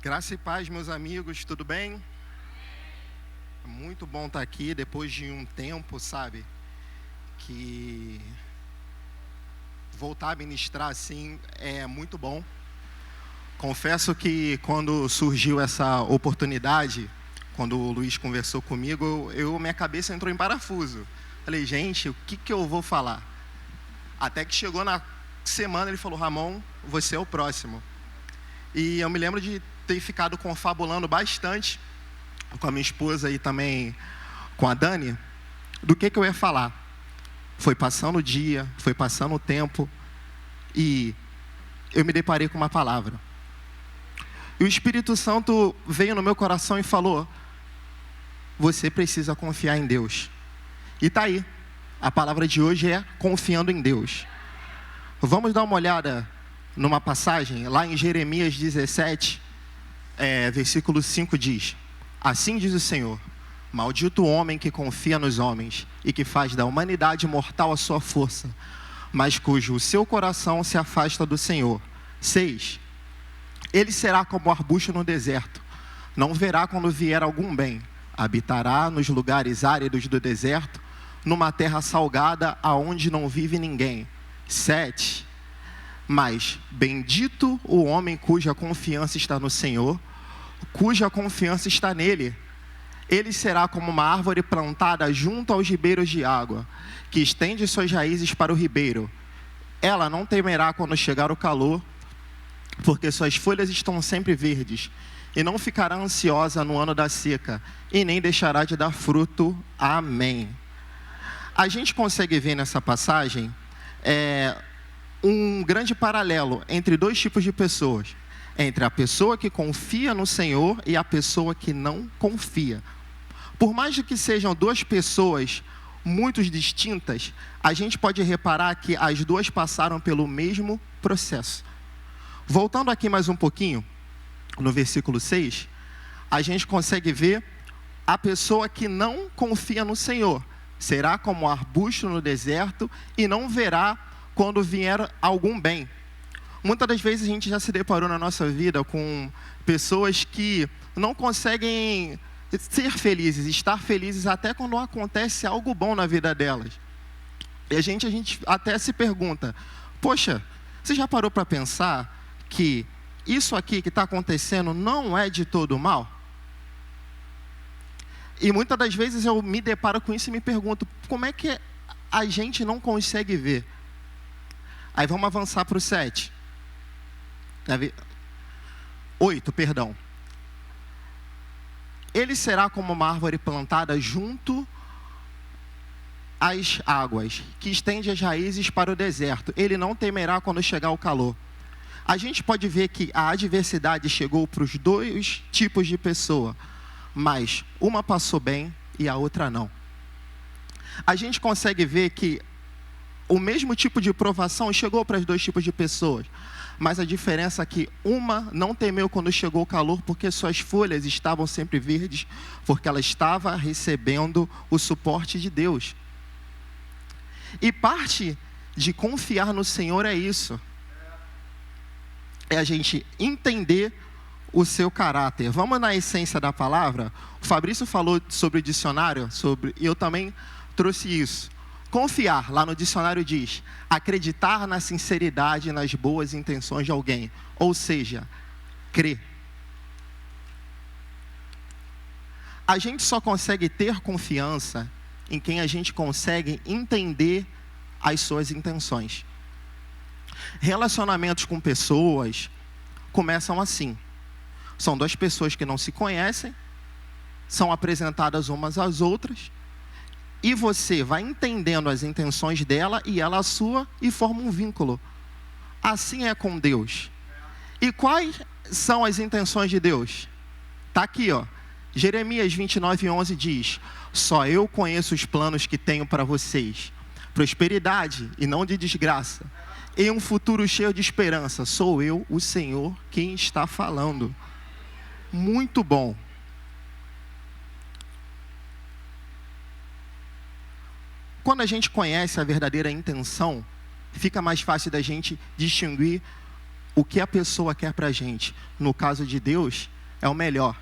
Graça e paz, meus amigos, tudo bem? É muito bom estar aqui depois de um tempo, sabe? Que voltar a ministrar assim é muito bom. Confesso que quando surgiu essa oportunidade, quando o Luiz conversou comigo, minha cabeça entrou em parafuso. Falei, gente, o que eu vou falar? Até que chegou na semana, ele falou, Ramon, você é o próximo. E eu me lembro de ter ficado confabulando bastante com a minha esposa e também com a Dani, do que eu ia falar. Foi passando o dia, foi passando o tempo, e eu me deparei com uma palavra. E o Espírito Santo veio no meu coração e falou, você precisa confiar em Deus. E tá aí, a palavra de hoje é confiando em Deus. Vamos dar uma olhada numa passagem, lá em Jeremias 17, versículo 5 diz, assim diz o Senhor, maldito o homem que confia nos homens e que faz da humanidade mortal a sua força, mas cujo o seu coração se afasta do Senhor. 6. Ele será como arbusto no deserto, não verá quando vier algum bem, habitará nos lugares áridos do deserto, numa terra salgada aonde não vive ninguém. 7. Mas bendito o homem cuja confiança está no Senhor, cuja confiança está nele. Ele será como uma árvore plantada junto aos ribeiros de água, que estende suas raízes para o ribeiro. Ela não temerá quando chegar o calor, porque suas folhas estão sempre verdes, e não ficará ansiosa no ano da seca, e nem deixará de dar fruto. Amém. A gente consegue ver nessa passagem um grande paralelo entre dois tipos de pessoas. Entre a pessoa que confia no Senhor e a pessoa que não confia. Por mais que sejam duas pessoas muito distintas, a gente pode reparar que as duas passaram pelo mesmo processo. Voltando aqui mais um pouquinho, no versículo 6, a gente consegue ver a pessoa que não confia no Senhor. Será como arbusto no deserto e não verá quando vier algum bem. Muitas das vezes a gente já se deparou na nossa vida com pessoas que não conseguem ser felizes, estar felizes até quando acontece algo bom na vida delas. E a gente até se pergunta, poxa, você já parou para pensar que isso aqui que está acontecendo não é de todo mal? E muitas das vezes eu me deparo com isso e me pergunto, como é que a gente não consegue ver? Aí vamos avançar para o 7. 8, perdão. Ele será como uma árvore plantada junto às águas, que estende as raízes para o deserto. Ele não temerá quando chegar o calor. A gente pode ver que a adversidade chegou para os dois tipos de pessoa, mas uma passou bem e a outra não. A gente consegue ver que o mesmo tipo de provação chegou para os dois tipos de pessoas, mas a diferença é que uma não temeu quando chegou o calor, porque suas folhas estavam sempre verdes, porque ela estava recebendo o suporte de Deus. E parte de confiar no Senhor é isso. É a gente entender o seu caráter. Vamos na essência da palavra? O Fabrício falou sobre o dicionário, eu também trouxe isso. Confiar, lá no dicionário diz, acreditar na sinceridade e nas boas intenções de alguém. Ou seja, crer. A gente só consegue ter confiança em quem a gente consegue entender as suas intenções. Relacionamentos com pessoas começam assim. São duas pessoas que não se conhecem, são apresentadas umas às outras, e você vai entendendo as intenções dela e ela a sua e forma um vínculo. Assim é com Deus. E quais são as intenções de Deus? Está aqui, ó. Jeremias 29:11 diz, só eu conheço os planos que tenho para vocês. Prosperidade e não de desgraça. E um futuro cheio de esperança. Sou eu, o Senhor, quem está falando. Muito bom. Quando a gente conhece a verdadeira intenção, fica mais fácil da gente distinguir o que a pessoa quer para a gente. No caso de Deus, é o melhor.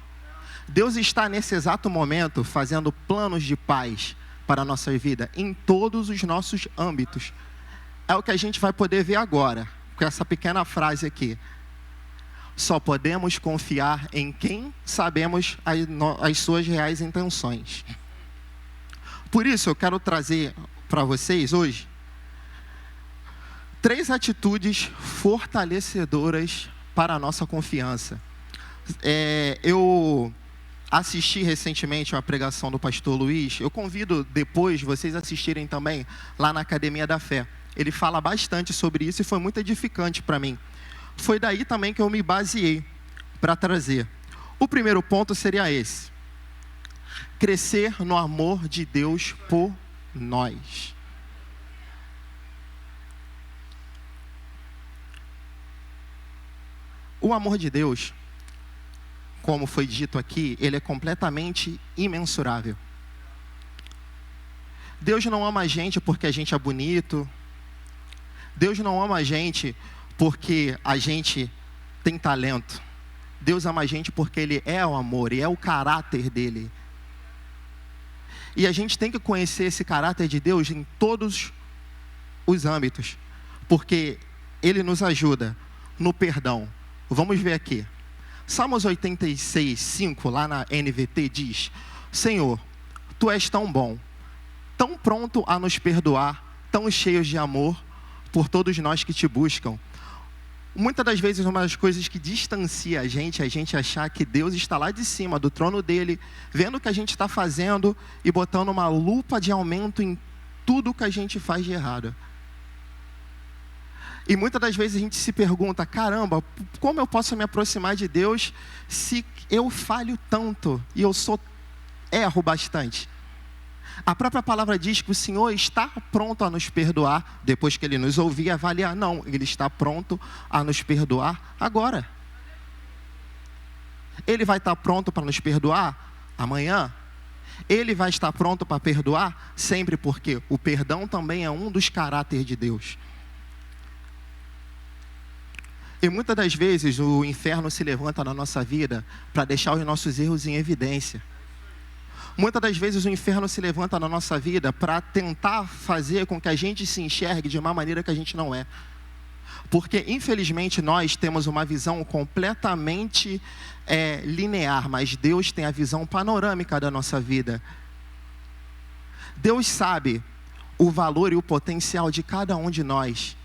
Deus está nesse exato momento fazendo planos de paz para a nossa vida, em todos os nossos âmbitos. É o que a gente vai poder ver agora, com essa pequena frase aqui. Só podemos confiar em quem sabemos as suas reais intenções. Por isso, eu quero trazer para vocês hoje 3 atitudes fortalecedoras para a nossa confiança. Eu assisti recentemente uma pregação do pastor Luiz. Eu convido depois vocês assistirem também lá na Academia da Fé. Ele fala bastante sobre isso e foi muito edificante para mim. Foi daí também que eu me baseei para trazer. O primeiro ponto seria esse: crescer no amor de Deus por nós. O amor de Deus, como foi dito aqui, ele é completamente imensurável. Deus não ama a gente porque a gente é bonito. Deus não ama a gente porque a gente tem talento. Deus ama a gente porque Ele é o amor e é o caráter dEle. E a gente tem que conhecer esse caráter de Deus em todos os âmbitos, porque Ele nos ajuda no perdão. Vamos ver aqui. Salmos 86, 5, lá na NVT diz: Senhor, Tu és tão bom, tão pronto a nos perdoar, tão cheios de amor por todos nós que Te buscam. Muitas das vezes, uma das coisas que distancia a gente achar que Deus está lá de cima do trono dEle, vendo o que a gente está fazendo e botando uma lupa de aumento em tudo que a gente faz de errado. E muitas das vezes a gente se pergunta: caramba, como eu posso me aproximar de Deus se eu falho tanto e eu erro bastante? A própria palavra diz que o Senhor está pronto a nos perdoar depois que Ele nos ouvir e avaliar. Não, Ele está pronto a nos perdoar agora. Ele vai estar pronto para nos perdoar amanhã. Ele vai estar pronto para perdoar sempre, porque o perdão também é um dos caráteres de Deus. E muitas das vezes o inferno se levanta na nossa vida para deixar os nossos erros em evidência. Muitas das vezes o inferno se levanta na nossa vida para tentar fazer com que a gente se enxergue de uma maneira que a gente não é. Porque, infelizmente, nós temos uma visão completamente linear, mas Deus tem a visão panorâmica da nossa vida. Deus sabe o valor e o potencial de cada um de nós.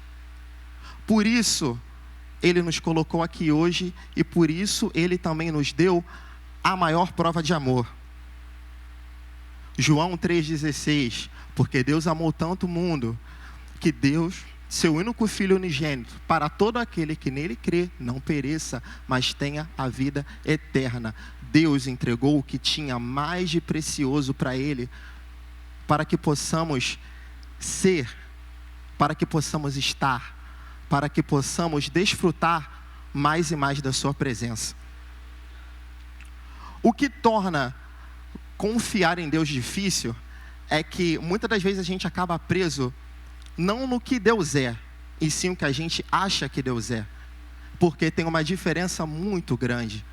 Por isso, Ele nos colocou aqui hoje e por isso Ele também nos deu a maior prova de amor. João 3,16, porque Deus amou tanto o mundo, que Deus, seu único Filho unigênito, para todo aquele que nele crê, não pereça, mas tenha a vida eterna. Deus entregou o que tinha mais de precioso para Ele, para que possamos ser, para que possamos estar, para que possamos desfrutar mais e mais da sua presença. O que torna confiar em Deus difícil é que muitas das vezes a gente acaba preso não no que Deus é, e sim o que a gente acha que Deus é, porque tem uma diferença muito grande.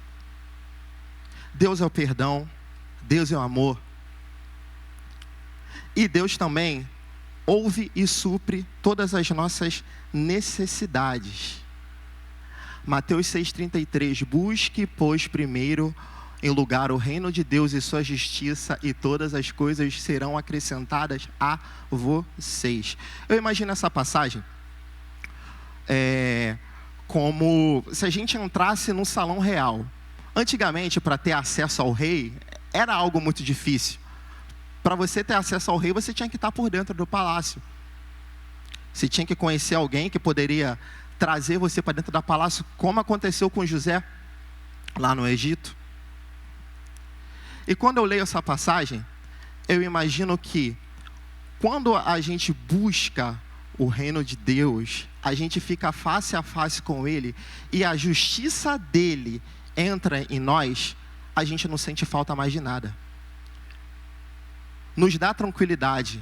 Deus é o perdão, Deus é o amor, e Deus também ouve e supre todas as nossas necessidades. Mateus 6,33, busque, pois, primeiro em lugar o reino de Deus e sua justiça, e todas as coisas serão acrescentadas a vocês. Eu imagino essa passagem como se a gente entrasse num salão real. Antigamente, para ter acesso ao rei, era algo muito difícil. Para você ter acesso ao rei, você tinha que estar por dentro do palácio. Você tinha que conhecer alguém que poderia trazer você para dentro do palácio, como aconteceu com José lá no Egito. E quando eu leio essa passagem, eu imagino que quando a gente busca o reino de Deus, a gente fica face a face com Ele, e a justiça dEle entra em nós, a gente não sente falta mais de nada. Nos dá tranquilidade,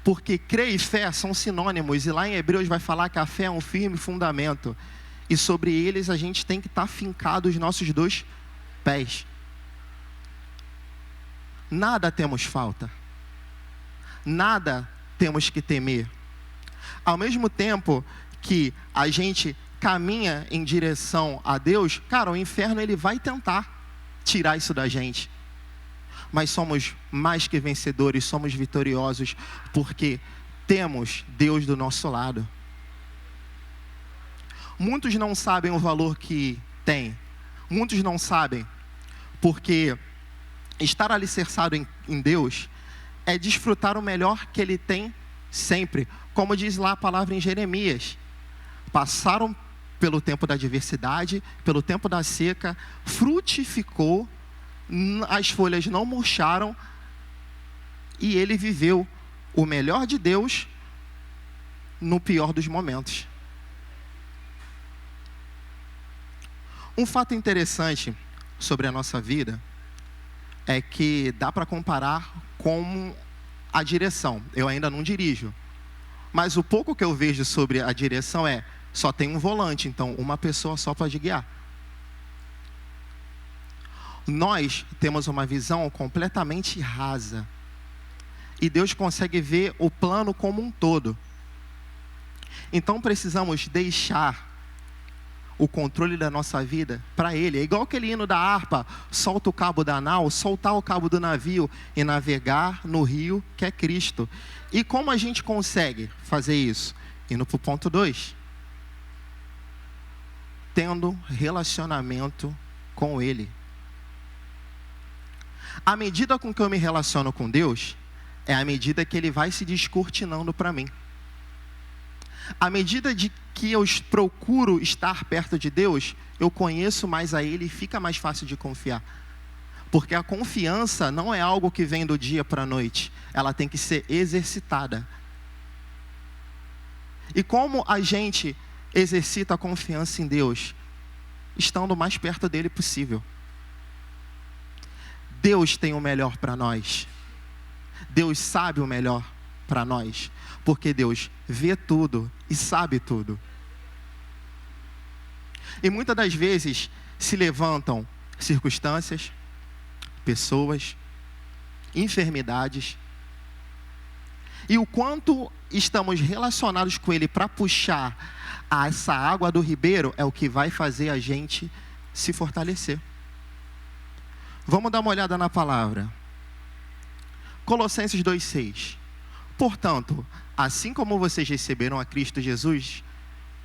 porque crer e fé são sinônimos, e lá em Hebreus vai falar que a fé é um firme fundamento. e sobre eles a gente tem que estar fincado os nossos 2 pés. Nada temos falta, nada temos que temer. Ao mesmo tempo que a gente caminha em direção a Deus, cara, o inferno ele vai tentar tirar isso da gente. Mas somos mais que vencedores, somos vitoriosos, porque temos Deus do nosso lado. Muitos não sabem o valor que tem. Muitos não sabem, porque estar alicerçado em Deus é desfrutar o melhor que Ele tem sempre. Como diz lá a palavra em Jeremias. Passaram pelo tempo da adversidade, pelo tempo da seca, frutificou, as folhas não murcharam, e ele viveu o melhor de Deus no pior dos momentos. Um fato interessante sobre a nossa vida é que dá para comparar com a direção. Eu ainda não dirijo, mas o pouco que eu vejo sobre a direção só tem um volante, então uma pessoa só pode guiar. Nós temos uma visão completamente rasa, e Deus consegue ver o plano como um todo. Então precisamos deixar o controle da nossa vida para Ele. É igual aquele hino da harpa: solta o cabo da nau, soltar o cabo do navio e navegar no rio que é Cristo. E como a gente consegue fazer isso? Indo para o ponto 2. Tendo relacionamento com Ele. A medida com que eu me relaciono com Deus é a medida que Ele vai se descortinando para mim. À medida de que eu procuro estar perto de Deus, eu conheço mais a Ele e fica mais fácil de confiar. Porque a confiança não é algo que vem do dia para a noite. Ela tem que ser exercitada. E como a gente exercita a confiança em Deus? Estando o mais perto dele possível. Deus tem o melhor para nós. Deus sabe o melhor para nós. Porque Deus vê tudo e sabe tudo. E muitas das vezes se levantam circunstâncias, pessoas, enfermidades. E o quanto estamos relacionados com Ele para puxar essa água do ribeiro é o que vai fazer a gente se fortalecer. Vamos dar uma olhada na palavra. Colossenses 2,6. Portanto, assim como vocês receberam a Cristo Jesus,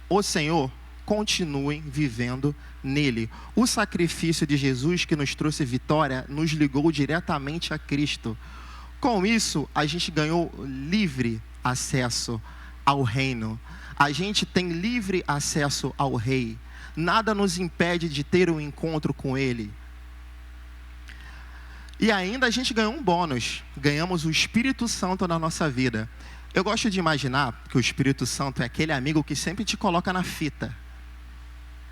o Senhor, continuem vivendo nele. O sacrifício de Jesus que nos trouxe vitória nos ligou diretamente a Cristo. Com isso, a gente ganhou livre acesso ao reino. A gente tem livre acesso ao Rei. Nada nos impede de ter um encontro com Ele. E ainda a gente ganhou um bônus. Ganhamos o Espírito Santo na nossa vida. Eu gosto de imaginar que o Espírito Santo é aquele amigo que sempre te coloca na fita.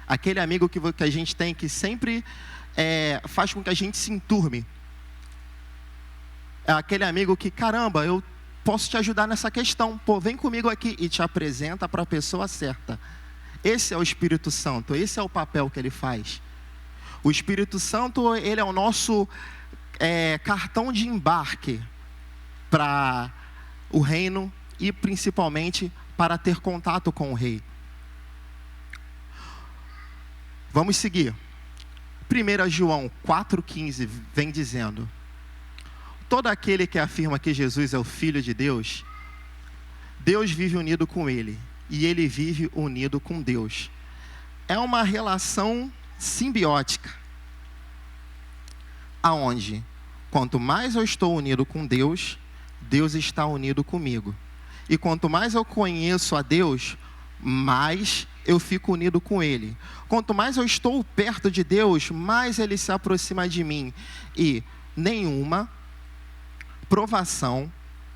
Aquele amigo que a gente tem que sempre faz com que a gente se enturme. É aquele amigo que, caramba, eu posso te ajudar nessa questão. Pô, vem comigo aqui, e te apresenta para a pessoa certa. Esse é o Espírito Santo, esse é o papel que ele faz. O Espírito Santo, ele é o nosso cartão de embarque para o reino e principalmente para ter contato com o Rei. Vamos seguir. 1 João 4,15 vem dizendo: todo aquele que afirma que Jesus é o Filho de Deus, Deus vive unido com ele, e ele vive unido com Deus. É uma relação simbiótica, aonde, quanto mais eu estou unido com Deus, Deus está unido comigo. E quanto mais eu conheço a Deus, mais eu fico unido com Ele. Quanto mais eu estou perto de Deus, mais Ele se aproxima de mim. E nenhuma provação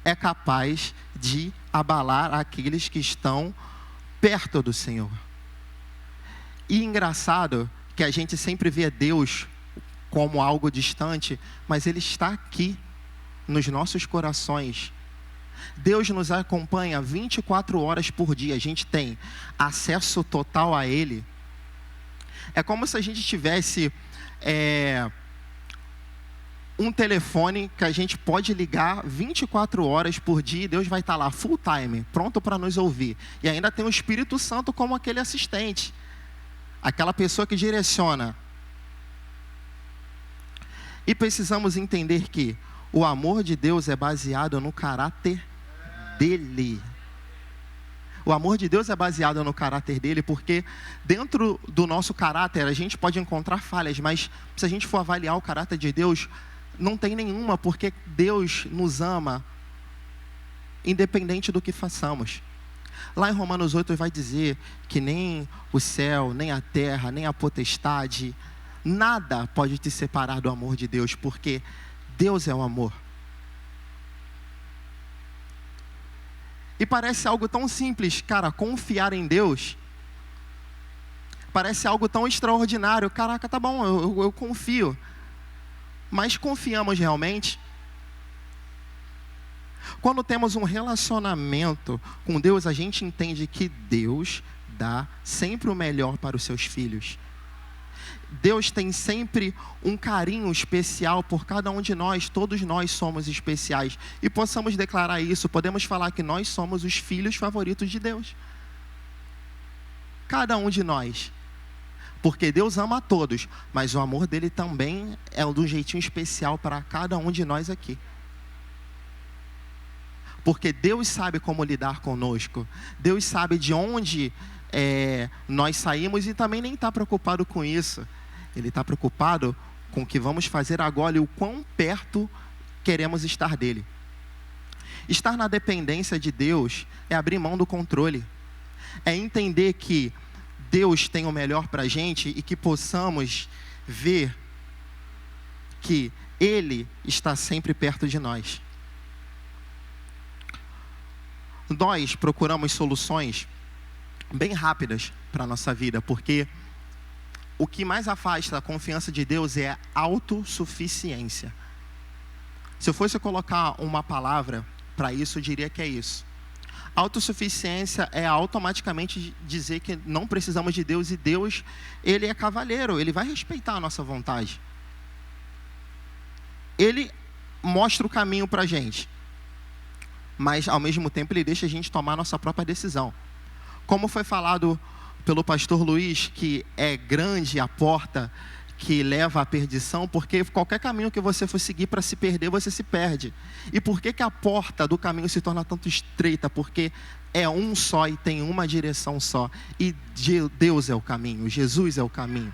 é capaz de abalar aqueles que estão perto do Senhor. E engraçado que a gente sempre vê Deus como algo distante, mas Ele está aqui, nos nossos corações. Deus nos acompanha 24 horas por dia. A gente tem acesso total a Ele É como se a gente tivesse um telefone que a gente pode ligar 24 horas por dia e Deus vai estar lá full time, pronto para nos ouvir. E ainda tem o Espírito Santo como aquele assistente, aquela pessoa que direciona. E precisamos entender que o amor de Deus é baseado no caráter dele. O amor de Deus é baseado no caráter dele, porque dentro do nosso caráter a gente pode encontrar falhas, mas se a gente for avaliar o caráter de Deus, não tem nenhuma, porque Deus nos ama independente do que façamos. Lá em Romanos 8 vai dizer que nem o céu, nem a terra, nem a potestade, nada pode te separar do amor de Deus, porque Deus é o amor. E parece algo tão simples, cara, confiar em Deus. Parece algo tão extraordinário. Caraca, tá bom, eu confio. Mas confiamos realmente? Quando temos um relacionamento com Deus, a gente entende que Deus dá sempre o melhor para os seus filhos. Deus tem sempre um carinho especial por cada um de nós. Todos nós somos especiais. E possamos declarar isso, podemos falar que nós somos os filhos favoritos de Deus. Cada um de nós. Porque Deus ama a todos, mas o amor dele também é de um jeitinho especial para cada um de nós aqui. Porque Deus sabe como lidar conosco. Deus sabe de onde nós saímos e também nem está preocupado com isso. Ele está preocupado com o que vamos fazer agora e o quão perto queremos estar dele. Estar na dependência de Deus é abrir mão do controle. É entender que Deus tem o melhor para a gente e que possamos ver que Ele está sempre perto de nós. Nós procuramos soluções bem rápidas para a nossa vida, porque o que mais afasta a confiança de Deus é a autossuficiência. Se eu fosse colocar uma palavra para isso, eu diria que é isso. Autossuficiência é automaticamente dizer que não precisamos de Deus, e Deus, Ele é cavalheiro, Ele vai respeitar a nossa vontade. Ele mostra o caminho para a gente, mas ao mesmo tempo Ele deixa a gente tomar a nossa própria decisão. Como foi falado pelo pastor Luiz, que é grande a porta que leva à perdição, porque qualquer caminho que você for seguir para se perder, você se perde. E por que a porta do caminho se torna tanto estreita? Porque é um só e tem uma direção só. E Deus é o caminho, Jesus é o caminho.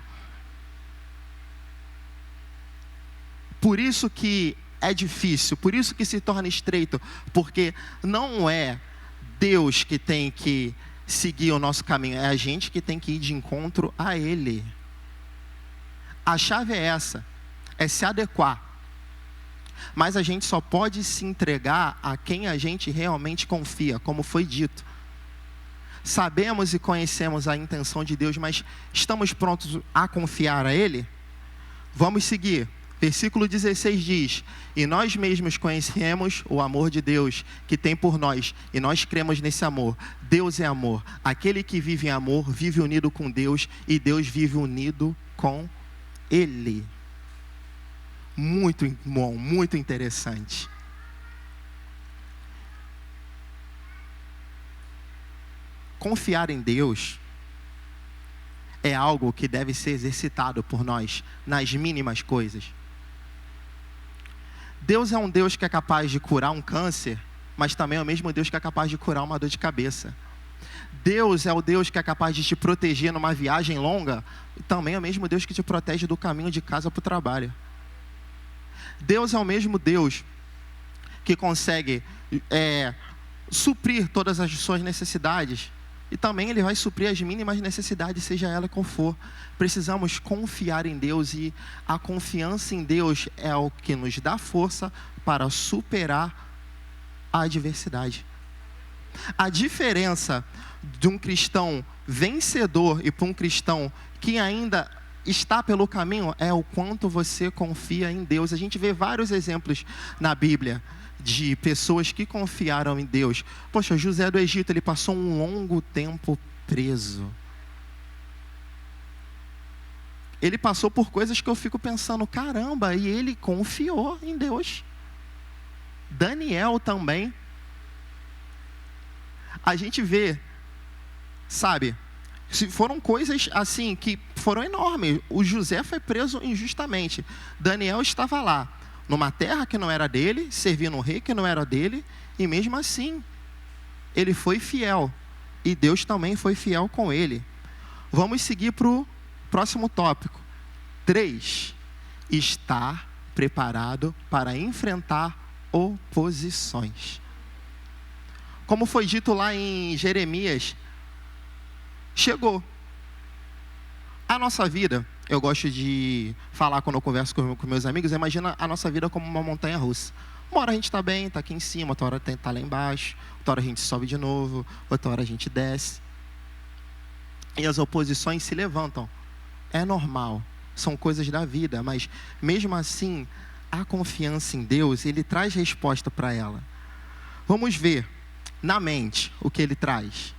Por isso que é difícil, por isso que se torna estreito, porque não é Deus que tem que seguir o nosso caminho, é a gente que tem que ir de encontro a Ele. A chave é essa, é se adequar. Mas a gente só pode se entregar a quem a gente realmente confia, como foi dito. Sabemos e conhecemos a intenção de Deus, mas estamos prontos a confiar a Ele? Vamos seguir. Versículo 16 diz: e nós mesmos conhecemos o amor de Deus que tem por nós, e nós cremos nesse amor. Deus é amor. Aquele que vive em amor, vive unido com Deus, e Deus vive unido com Ele. Muito bom, muito interessante. Confiar em Deus é algo que deve ser exercitado por nós nas mínimas coisas. Deus é um Deus que é capaz de curar um câncer, mas também é o mesmo Deus que é capaz de curar uma dor de cabeça. Deus é o Deus que é capaz de te proteger numa viagem longa, e também é o mesmo Deus que te protege do caminho de casa para o trabalho. Deus é o mesmo Deus que consegue suprir todas as suas necessidades, e também Ele vai suprir as mínimas necessidades, seja ela qual for. Precisamos confiar em Deus, e a confiança em Deus é o que nos dá força para superar a adversidade. A diferença de um cristão vencedor e para um cristão que ainda está pelo caminho é o quanto você confia em Deus. A gente vê vários exemplos na Bíblia de pessoas que confiaram em Deus. Poxa, José do Egito, ele passou um longo tempo preso. ele passou por coisas que eu fico pensando, caramba, e ele confiou em Deus. Daniel também. A gente vê, sabe, foram coisas assim que foram enormes. O José foi preso injustamente. Daniel estava lá, numa terra que não era dele, servindo um rei que não era dele, e mesmo assim, ele foi fiel. E Deus também foi fiel com ele. Vamos seguir para o próximo tópico. 3. Estar preparado para enfrentar oposições. Como foi dito lá em Jeremias, chegou. A nossa vida, eu gosto de falar quando eu converso com meus amigos, imagina a nossa vida como uma montanha russa. Uma hora a gente está bem, está aqui em cima, outra hora está lá embaixo, outra hora a gente sobe de novo, outra hora a gente desce. E as oposições se levantam. É normal, são coisas da vida, mas mesmo assim, a confiança em Deus, Ele traz resposta para ela. Vamos ver, na mente, o que Ele traz.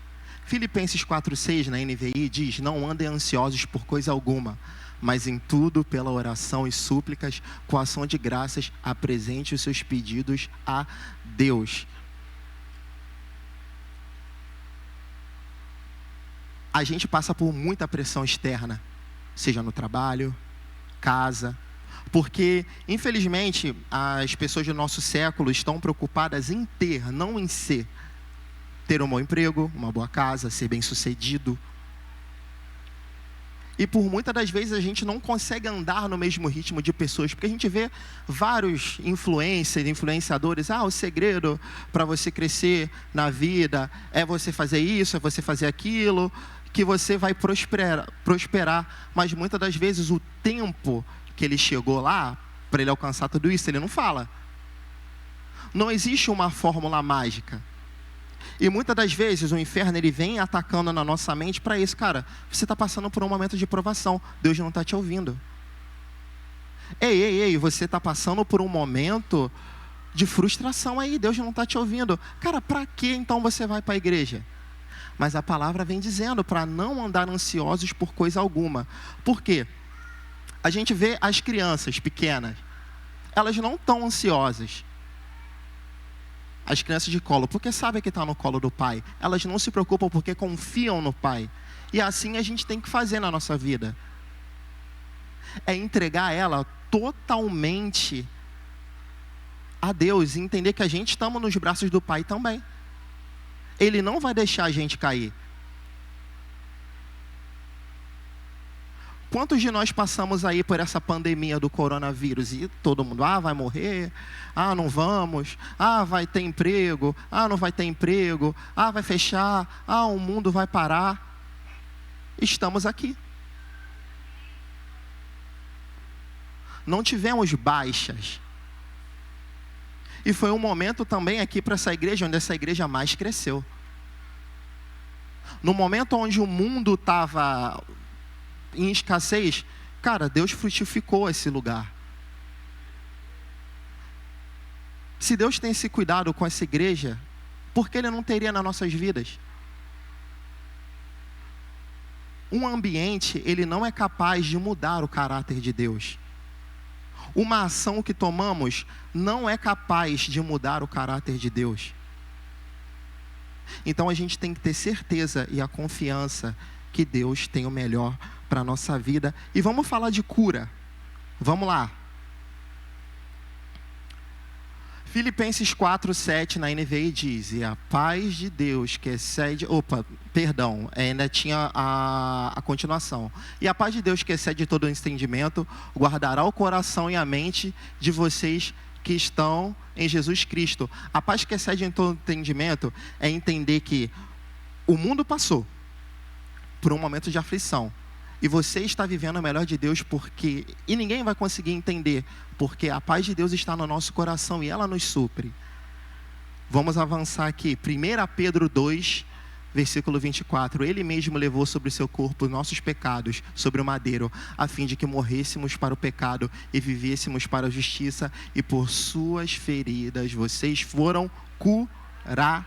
Filipenses 4,6 na NVI diz: não andem ansiosos por coisa alguma, mas em tudo, pela oração e súplicas, com ação de graças, apresente os seus pedidos a Deus. A gente passa por muita pressão externa, seja no trabalho, casa, porque, infelizmente, as pessoas do nosso século estão preocupadas em ter, não em ser. Ter um bom emprego, uma boa casa, ser bem-sucedido. E por muitas das vezes a gente não consegue andar no mesmo ritmo de pessoas, porque a gente vê vários influenciadores, o segredo para você crescer na vida é você fazer isso, é você fazer aquilo, que você vai prosperar. Mas muitas das vezes o tempo que ele chegou lá, para ele alcançar tudo isso, ele não fala. Não existe uma fórmula mágica. E muitas das vezes o inferno ele vem atacando na nossa mente para isso. Cara, você está passando por um momento de provação. Deus não está te ouvindo. Ei, você está passando por um momento de frustração aí. Deus não está te ouvindo. Cara, para que então você vai para a igreja? Mas a palavra vem dizendo para não andar ansiosos por coisa alguma. Por quê? A gente vê as crianças pequenas. Elas não estão ansiosas. As crianças de colo, porque sabem que está no colo do pai. Elas não se preocupam porque confiam no pai. E assim a gente tem que fazer na nossa vida. É entregar ela totalmente a Deus. E entender que a gente estamos nos braços do pai também. Ele não vai deixar a gente cair. Quantos de nós passamos aí por essa pandemia do coronavírus e todo mundo, vai morrer, não vamos, vai ter emprego, não vai ter emprego, vai fechar, o mundo vai parar. Estamos aqui. Não tivemos baixas. E foi um momento também aqui para essa igreja, onde essa igreja mais cresceu. No momento onde o mundo estava em escassez, cara, Deus frutificou esse lugar. Se Deus tem esse cuidado com essa igreja, por que Ele não teria nas nossas vidas? Um ambiente, ele não é capaz de mudar o caráter de Deus. Uma ação que tomamos não é capaz de mudar o caráter de Deus. Então a gente tem que ter certeza e a confiança que Deus tem o melhor para a nossa vida. E vamos falar de cura. Vamos lá. Filipenses 4:7 na NVI diz: e a paz de Deus que excede... ainda tinha a continuação. E a paz de Deus que excede todo o entendimento, guardará o coração e a mente de vocês que estão em Jesus Cristo. A paz que excede em todo entendimento é entender que o mundo passou por um momento de aflição. E você está vivendo o melhor de Deus e ninguém vai conseguir entender, porque a paz de Deus está no nosso coração e ela nos supre. Vamos avançar aqui. 1 Pedro 2, versículo 24. Ele mesmo levou sobre o seu corpo os nossos pecados sobre o madeiro, a fim de que morrêssemos para o pecado e vivêssemos para a justiça, e por suas feridas vocês foram curados.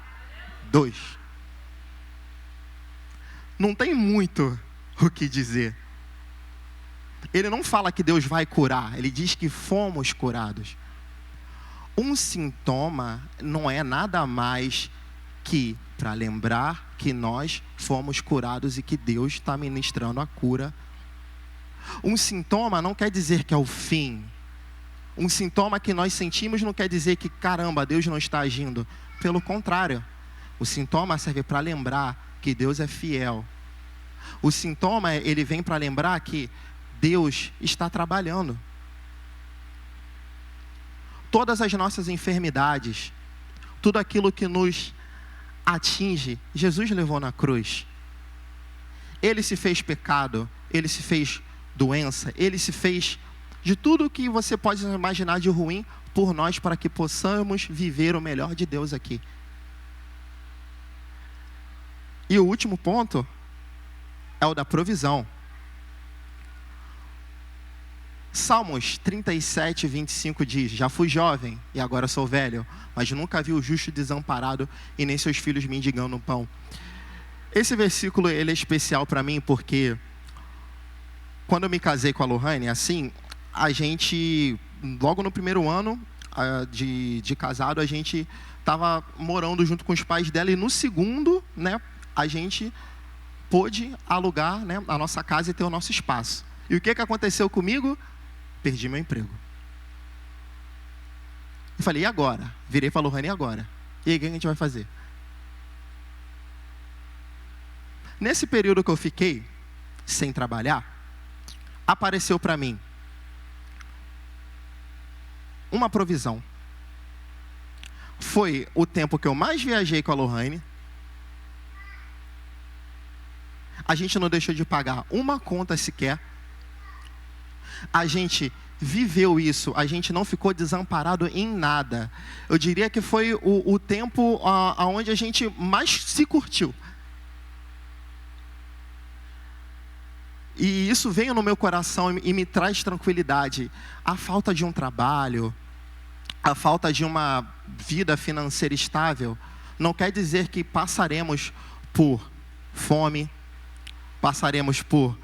Não tem muito o que dizer. Ele não fala que Deus vai curar, ele diz que fomos curados. Um sintoma não é nada mais que para lembrar que nós fomos curados e que Deus está ministrando a cura. Um sintoma não quer dizer que é o fim. Um sintoma que nós sentimos não quer dizer que, caramba, Deus não está agindo. Pelo contrário, o sintoma serve para lembrar que Deus é fiel. O sintoma, ele vem para lembrar que Deus está trabalhando. Todas as nossas enfermidades, tudo aquilo que nos atinge, Jesus levou na cruz. Ele se fez pecado, ele se fez doença, ele se fez de tudo que você pode imaginar de ruim por nós, para que possamos viver o melhor de Deus aqui. E o último ponto é o da provisão. Salmos 37, 25 diz: já fui jovem e agora sou velho, mas nunca vi o justo desamparado e nem seus filhos mendigando pão. Esse versículo ele é especial para mim porque quando eu me casei com a Lohane, assim, a gente, logo no primeiro ano de casado, a gente estava morando junto com os pais dela, e no segundo, né, a gente pôde alugar, né, a nossa casa e ter o nosso espaço. E o que aconteceu comigo? Perdi meu emprego. Eu falei, e agora? Virei para a Lohane, e agora? E aí, o que a gente vai fazer? Nesse período que eu fiquei sem trabalhar, apareceu para mim uma provisão. Foi o tempo que eu mais viajei com a Lohane. A gente não deixou de pagar uma conta sequer. A gente viveu isso, a gente não ficou desamparado em nada. Eu diria que foi o tempo onde a gente mais se curtiu. E isso veio no meu coração e me traz tranquilidade. A falta de um trabalho, a falta de uma vida financeira estável, não quer dizer que passaremos por fome, passaremos por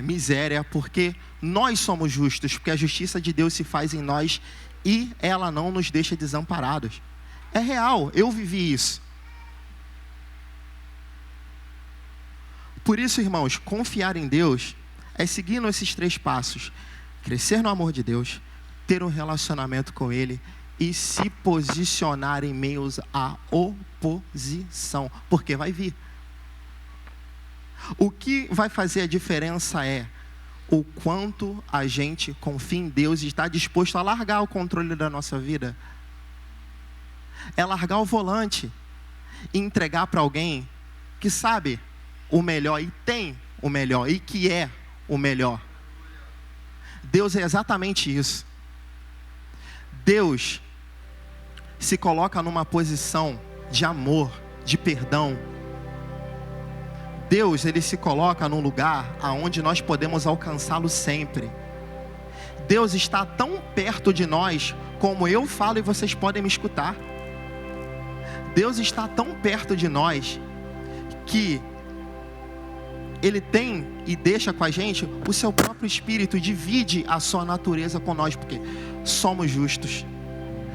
miséria, porque nós somos justos, porque a justiça de Deus se faz em nós e ela não nos deixa desamparados. É real, eu vivi isso. Por isso, irmãos, confiar em Deus é seguir esses 3 passos: crescer no amor de Deus, ter um relacionamento com Ele e se posicionar em meios à oposição, porque vai vir. O que vai fazer a diferença é o quanto a gente confia em Deus e está disposto a largar o controle da nossa vida. É largar o volante e entregar para alguém que sabe o melhor e tem o melhor e que é o melhor. Deus é exatamente isso. Deus se coloca numa posição de amor, de perdão. Deus, ele se coloca num lugar aonde nós podemos alcançá-lo sempre. Deus está tão perto de nós como eu falo e vocês podem me escutar. Deus está tão perto de nós que Ele tem e deixa com a gente o seu próprio Espírito e divide a sua natureza com nós, porque somos justos,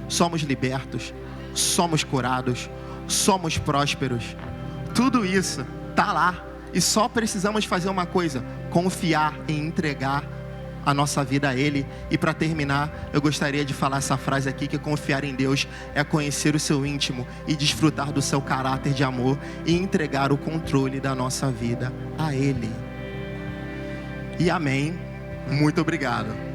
somos libertos, somos curados, somos prósperos. Tudo isso está lá e só precisamos fazer uma coisa: confiar e entregar a nossa vida a Ele. E para terminar, eu gostaria de falar essa frase aqui, que confiar em Deus é conhecer o seu íntimo e desfrutar do seu caráter de amor e entregar o controle da nossa vida a Ele. E amém. Muito obrigado.